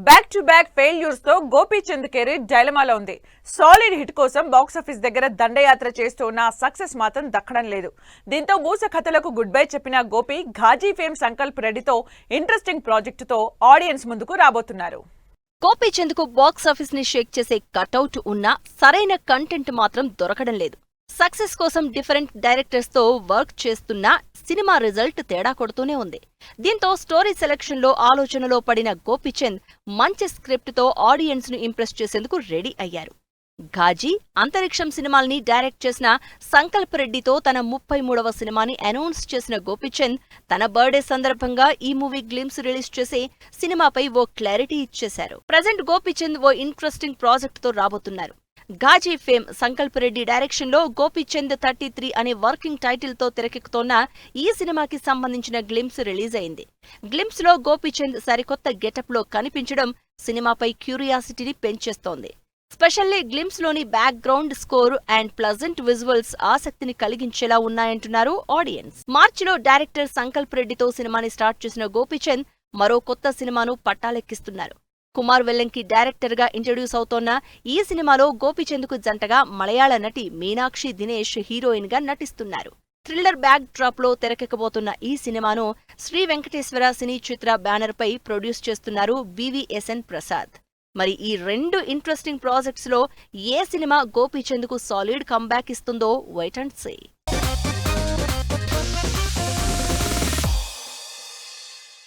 Back to back failures తో Gopichand career డైలమాలో ఉంది. సాలిడ్ హిట్ కోసం బాక్సాఫీస్ దగ్గర దండయాత్ర చేస్తూ ఉన్న సక్సెస్ మాత్రం దక్కడం లేదు. దీంతో మూస కథలకు గుడ్ బై చెప్పిన గోపి ఘాజీ ఫేమ్ సంకల్ప్ రెడ్డితో ఇంట్రెస్టింగ్ ప్రాజెక్టుతో ఆడియన్స్ ముందుకు రాబోతున్నారు. గోపీచంద్ కు బాక్సాఫీస్ ని షేక్ చేసే కటౌట్ ఉన్నా సరైన కంటెంట్ మాత్రం దొరకడం లేదు. సక్సెస్ కోసం డిఫరెంట్ డైరెక్టర్స్ తో వర్క్ చేస్తున్నా సినిమా రిజల్ట్ తేడా కొడుతూనే ఉంది. దీంతో స్టోరీ సెలెక్షన్ లో ఆలోచనలో పడిన గోపీచంద్ మంచి స్క్రిప్ట్ తో ఆడియన్స్ ను ఇంప్రెస్ చేసేందుకు రెడీ అయ్యారు. ఘాజీ, అంతరిక్షం సినిమాల్ని డైరెక్ట్ చేసిన సంకల్ప్ రెడ్డితో తన 33వ సినిమాని అనౌన్స్ చేసిన గోపీచంద్ తన బర్త్డే సందర్భంగా ఈ మూవీ గ్లిమ్స్ రిలీజ్ చేసి సినిమాపై ఓ క్లారిటీ ఇచ్చేశారు. ప్రజెంట్ గోపీచంద్ ఓ ఇంట్రెస్టింగ్ ప్రాజెక్ట్ తో రాబోతున్నారు. ఘాజీ ఫేమ్ సంకల్ప్ రెడ్డి డైరెక్షన్ లో గోపీచంద్ 33 అనే వర్కింగ్ టైటిల్ తో తెరకెక్కుతోన్న ఈ సినిమాకి సంబంధించిన గ్లిమ్స్ రిలీజ్ అయింది. గ్లిమ్స్ లో గోపీచంద్ సరికొత్త గెటప్ లో కనిపించడం సినిమాపై క్యూరియాసిటీని పెంచేస్తోంది. స్పెషల్లీ గ్లిమ్స్ లోని back ground score and pleasant visuals ఆసక్తిని కలిగించేలా ఉన్నాయంటున్నారు ఆడియన్స్. మార్చిలో డైరెక్టర్ సంకల్ప్ రెడ్డితో సినిమాని స్టార్ట్ చేసిన గోపీచంద్ మరో కొత్త సినిమాను పట్టాలెక్కిస్తున్నారు. కుమార్ వెల్లంకి డైరెక్టర్ గా ఇంట్రడ్యూస్ అవుతోన్న ఈ సినిమాలో గోపీచంద్ కు జంటగా మలయాళ నటి మీనాక్షి దినేష్ హీరోయిన్ గా నటిస్తున్నారు. థ్రిల్లర్ బ్యాక్ డ్రాప్ లో తెరకెక్కబోతున్న ఈ సినిమాను శ్రీ వెంకటేశ్వర సినీ చిత్ర బ్యానర్ పై ప్రొడ్యూస్ చేస్తున్నారు వివిఎస్ఎన్ ప్రసాద్. మరి ఈ రెండు ఇంట్రెస్టింగ్ ప్రాజెక్ట్స్ లో ఏ సినిమా గోపీచంద్ కు సాలిడ్ కంబ్యాక్ ఇస్తుందో వెయిట్ అండ్ సీ.